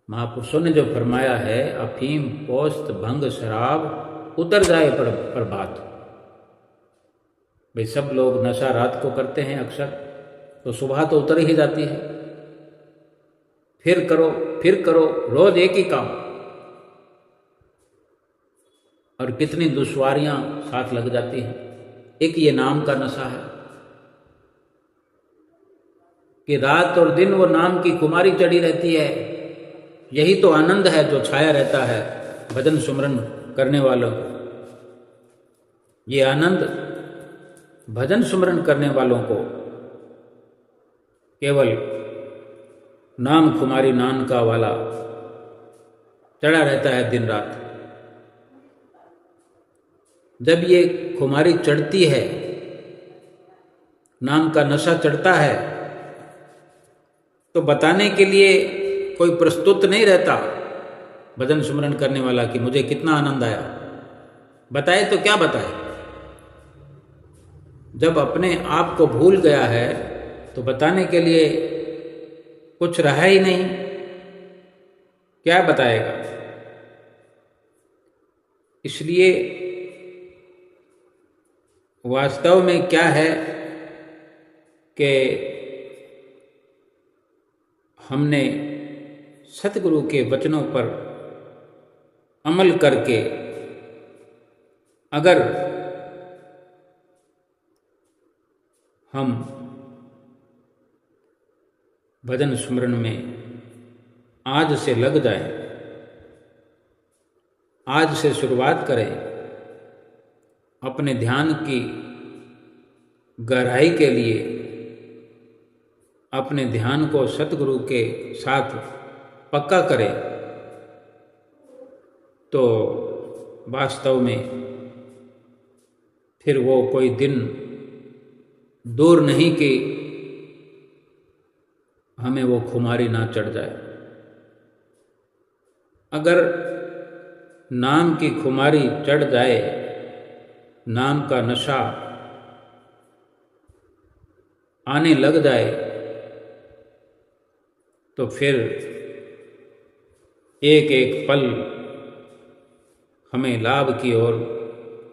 A: महापुरुषों ने जो फरमाया है, अफीम, पोस्त, भंग, शराब उतर जाए प्रभात। भाई सब लोग नशा रात को करते हैं अक्सर, तो सुबह तो उतर ही जाती है। फिर करो रोज एक ही काम, और कितनी दुश्वारियां साथ लग जाती हैं। एक ये नाम का नशा है कि रात और दिन वो नाम की कुमारी चढ़ी रहती है। यही तो आनंद है जो छाया रहता है भजन सुमरन करने वालों को। ये आनंद भजन सुमरन करने वालों को केवल नाम खुमारी नान का वाला चढ़ा रहता है दिन रात। जब ये खुमारी चढ़ती है, नाम का नशा चढ़ता है, तो बताने के लिए कोई प्रस्तुत नहीं रहता भजन सुमरन करने वाला कि मुझे कितना आनंद आया। बताए तो क्या बताए? जब अपने आप को भूल गया है तो बताने के लिए कुछ रहा ही नहीं, क्या बताएगा? इसलिए वास्तव में क्या है कि हमने सतगुरु के वचनों पर अमल करके अगर हम भजन सुमरन में आज से लग जाएं, आज से शुरुआत करें, अपने ध्यान की गहराई के लिए अपने ध्यान को सतगुरु के साथ पक्का करें, तो वास्तव में फिर वो कोई दिन दूर नहीं कि हमें वो खुमारी ना चढ़ जाए। अगर नाम की खुमारी चढ़ जाए, नाम का नशा आने लग जाए, तो फिर एक एक पल हमें लाभ की ओर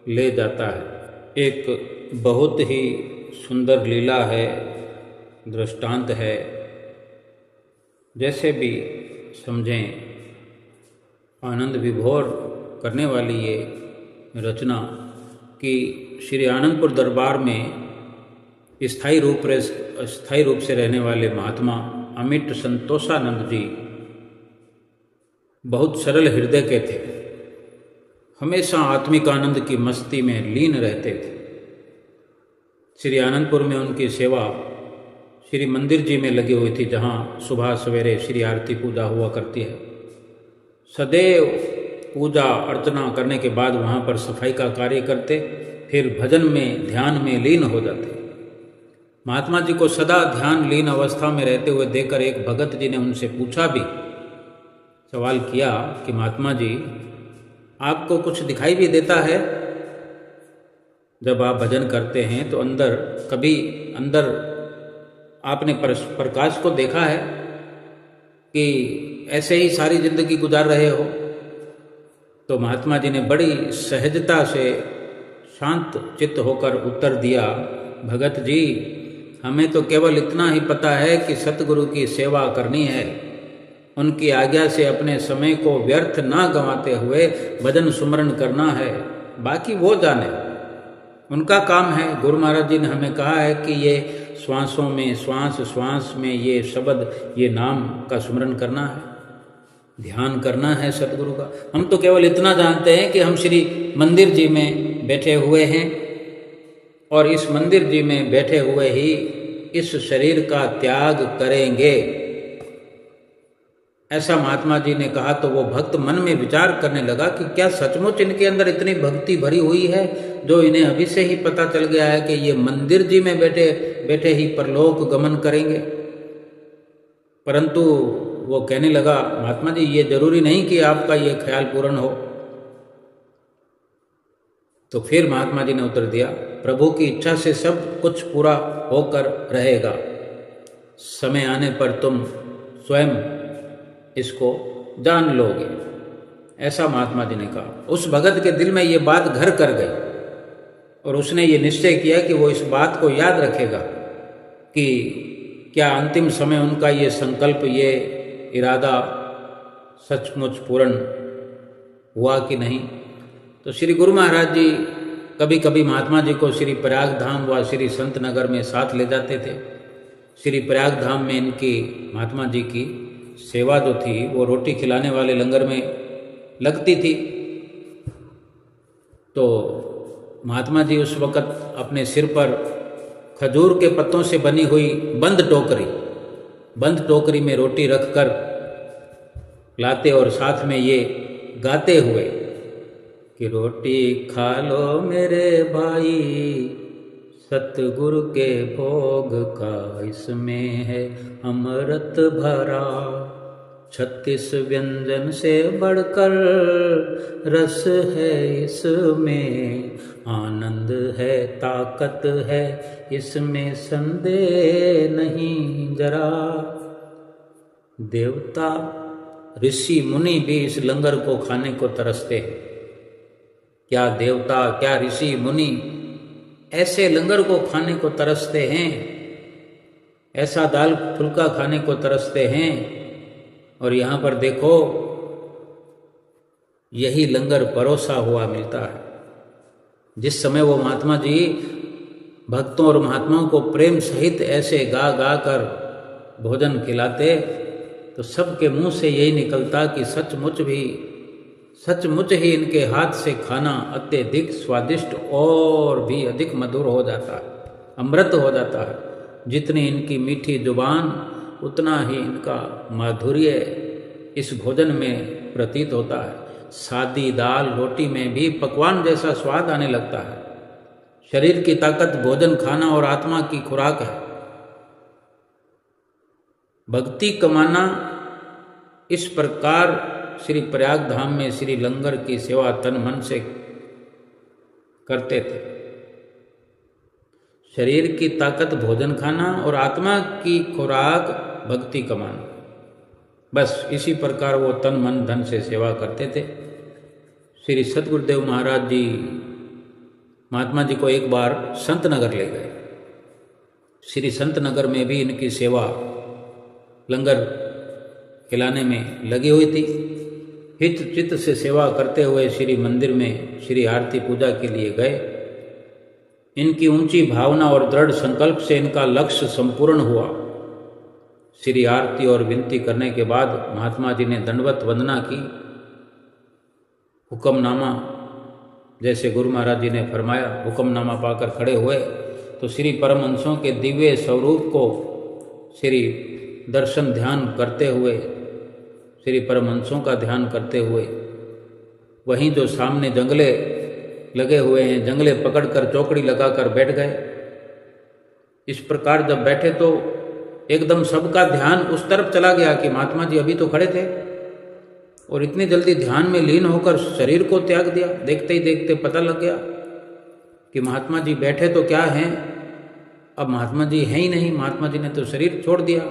A: ले जाता है। एक बहुत ही सुंदर लीला है, दृष्टांत है, जैसे भी समझें, आनंद विभोर करने वाली ये रचना कि श्री आनंदपुर दरबार में स्थायी रूप से रहने वाले महात्मा अमिट संतोषानंद जी बहुत सरल हृदय के थे, हमेशा आत्मिक आनंद की मस्ती में लीन रहते थे। श्री आनंदपुर में उनकी सेवा श्री मंदिर जी में लगी हुई थी, जहाँ सुबह सवेरे श्री आरती पूजा हुआ करती है। सदैव पूजा अर्चना करने के बाद वहाँ पर सफाई का कार्य करते, फिर भजन में ध्यान में लीन हो जाते। महात्मा जी को सदा ध्यान लीन अवस्था में रहते हुए देखकर एक भगत जी ने उनसे पूछा भी, सवाल किया कि महात्मा जी, आपको कुछ दिखाई भी देता है जब आप भजन करते हैं, तो कभी अंदर आपने प्रकाश को देखा है कि ऐसे ही सारी जिंदगी गुजार रहे हो? तो महात्मा जी ने बड़ी सहजता से शांत चित्त होकर उत्तर दिया, भगत जी, हमें तो केवल इतना ही पता है कि सतगुरु की सेवा करनी है, उनकी आज्ञा से अपने समय को व्यर्थ ना गंवाते हुए भजन सुमरन करना है, बाकी वो जाने, उनका काम है। गुरु महाराज जी ने हमें कहा है कि ये श्वासों में, श्वास में ये शब्द, ये नाम का सुमरन करना है, ध्यान करना है सतगुरु का। हम तो केवल इतना जानते हैं कि हम श्री मंदिर जी में बैठे हुए हैं और इस मंदिर जी में बैठे हुए ही इस शरीर का त्याग करेंगे, ऐसा महात्मा जी ने कहा। तो वो भक्त मन में विचार करने लगा कि क्या सचमुच इनके अंदर इतनी भक्ति भरी हुई है जो इन्हें अभी से ही पता चल गया है कि ये मंदिर जी में बैठे बैठे ही परलोक गमन करेंगे। परंतु वो कहने लगा, महात्मा जी, ये जरूरी नहीं कि आपका ये ख्याल पूर्ण हो। तो फिर महात्मा जी ने उत्तर दिया, प्रभु की इच्छा से सब कुछ पूरा होकर रहेगा, समय आने पर तुम स्वयं इसको जान लोगे, ऐसा महात्मा जी ने कहा। उस भगत के दिल में ये बात घर कर गई और उसने ये निश्चय किया कि वो इस बात को याद रखेगा कि क्या अंतिम समय उनका ये संकल्प, ये इरादा सचमुच पूर्ण हुआ कि नहीं। तो श्री गुरु महाराज जी कभी कभी महात्मा जी को श्री प्रयाग धाम व श्री संत नगर में साथ ले जाते थे। श्री प्रयाग धाम में इनकी, महात्मा जी की सेवा जो थी वो रोटी खिलाने वाले लंगर में लगती थी। तो महात्मा जी उस वक़्त अपने सिर पर खजूर के पत्तों से बनी हुई बंद टोकरी में रोटी रखकर लाते और साथ में ये गाते हुए कि रोटी खा लो मेरे भाई, सतगुरु के भोग का इसमें है अमृत भरा, 36 व्यंजन से बढ़कर रस है इसमें, आनंद है ताकत है इसमें संदेह नहीं जरा। देवता ऋषि मुनि भी इस लंगर को खाने को तरसते हैं। क्या देवता क्या ऋषि मुनि ऐसे लंगर को खाने को तरसते हैं, ऐसा दाल फुल्का खाने को तरसते हैं। और यहाँ पर देखो यही लंगर परोसा हुआ मिलता है। जिस समय वो महात्मा जी भक्तों और महात्माओं को प्रेम सहित ऐसे गा गा कर भोजन खिलाते तो सबके मुंह से यही निकलता कि सचमुच ही इनके हाथ से खाना अत्यधिक स्वादिष्ट और भी अधिक मधुर हो जाता है, अमृत हो जाता है। जितनी इनकी मीठी जुबान उतना ही इनका माधुर्य इस भोजन में प्रतीत होता है। सादी दाल रोटी में भी पकवान जैसा स्वाद आने लगता है। शरीर की ताकत भोजन खाना और आत्मा की खुराक है। भक्ति कमाना इस प्रकार श्री प्रयाग धाम में श्री लंगर की सेवा तन मन से करते थे। शरीर की ताकत भोजन खाना और आत्मा की खुराक भक्ति कमाना, बस इसी प्रकार वो तन मन धन से सेवा करते थे। श्री सतगुरुदेव महाराज जी महात्मा जी को एक बार संत नगर ले गए। श्री संत नगर में भी इनकी सेवा लंगर खिलाने में लगी हुई थी। हित चित्त से सेवा करते हुए श्री मंदिर में श्री आरती पूजा के लिए गए। इनकी ऊंची भावना और दृढ़ संकल्प से इनका लक्ष्य संपूर्ण हुआ। श्री आरती और विनती करने के बाद महात्मा जी ने दंडवत वंदना की। हुक्मनामा जैसे गुरु महाराज जी ने फरमाया, हुक्मनामा पाकर खड़े हुए तो श्री परमहंसों के दिव्य स्वरूप को श्री दर्शन ध्यान करते हुए, श्री परमहंसों का ध्यान करते हुए, वहीं जो सामने जंगले लगे हुए हैं, जंगले पकड़कर चौकड़ी लगाकर बैठ गए। इस प्रकार जब बैठे तो एकदम सबका ध्यान उस तरफ चला गया कि महात्मा जी अभी तो खड़े थे और इतनी जल्दी ध्यान में लीन होकर शरीर को त्याग दिया। देखते ही देखते पता लग गया कि महात्मा जी बैठे तो क्या हैं, अब महात्मा जी हैं ही नहीं, महात्मा जी ने तो शरीर छोड़ दिया।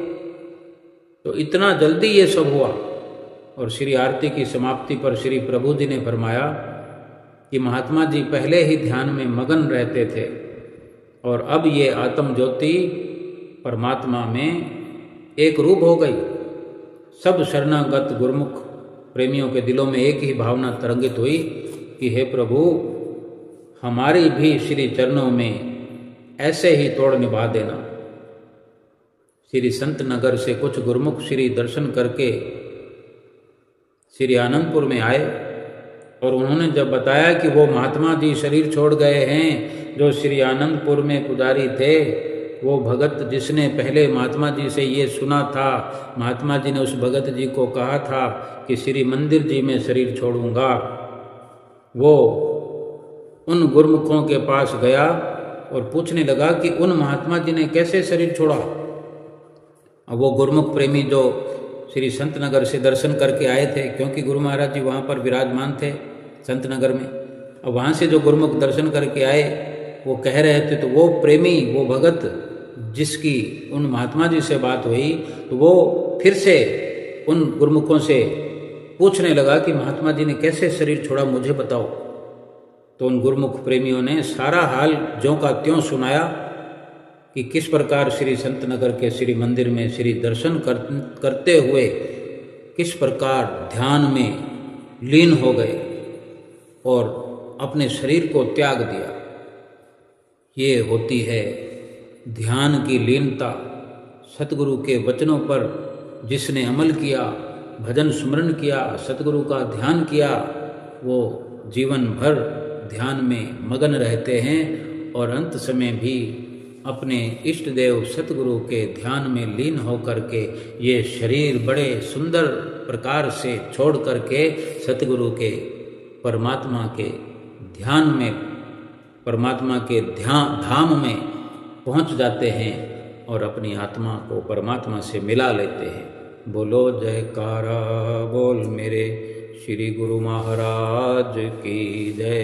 A: तो इतना जल्दी ये सब हुआ। और श्री आरती की समाप्ति पर श्री प्रभु जी ने फरमाया कि महात्मा जी पहले ही ध्यान में मगन रहते थे और अब ये आत्म ज्योति परमात्मा में एक रूप हो गई। सब शरणागत गुरुमुख प्रेमियों के दिलों में एक ही भावना तरंगित हुई कि हे प्रभु, हमारी भी श्री चरणों में ऐसे ही तोड़ निभा देना। श्री संत नगर से कुछ गुरुमुख श्री दर्शन करके श्री आनंदपुर में आए और उन्होंने जब बताया कि वो महात्मा जी शरीर छोड़ गए हैं, जो श्री आनंदपुर में पुजारी थे, वो भगत जिसने पहले महात्मा जी से ये सुना था, महात्मा जी ने उस भगत जी को कहा था कि श्री मंदिर जी में शरीर छोड़ूंगा, वो उन गुरुमुखों के पास गया और पूछने लगा कि उन महात्मा जी ने कैसे शरीर छोड़ा। अब वो गुरुमुख प्रेमी जो श्री संत नगर से दर्शन करके आए थे, क्योंकि गुरु महाराज जी वहाँ पर विराजमान थे संत नगर में, अब वहाँ से जो गुरुमुख दर्शन करके आए वो कह रहे थे, तो वो प्रेमी, वो भगत जिसकी उन महात्मा जी से बात हुई, तो वो फिर से उन गुरुमुखों से पूछने लगा कि महात्मा जी ने कैसे शरीर छोड़ा, मुझे बताओ। तो उन गुरुमुख प्रेमियों ने सारा हाल ज्यों का त्यों सुनाया कि किस प्रकार श्री संत नगर के श्री मंदिर में श्री दर्शन करते हुए किस प्रकार ध्यान में लीन हो गए और अपने शरीर को त्याग दिया। ये होती है ध्यान की लीनता, सतगुरु के वचनों पर जिसने अमल किया, भजन सुमरन किया, सतगुरु का ध्यान किया, वो जीवन भर ध्यान में मगन रहते हैं और अंत समय भी अपने इष्ट देव सतगुरु के ध्यान में लीन होकर के ये शरीर बड़े सुंदर प्रकार से छोड़ करके सतगुरु के परमात्मा के ध्यान में, परमात्मा के धाम में पहुंच जाते हैं और अपनी आत्मा को परमात्मा से मिला लेते हैं। बोलो जयकारा बोल मेरे श्री गुरु महाराज की जय।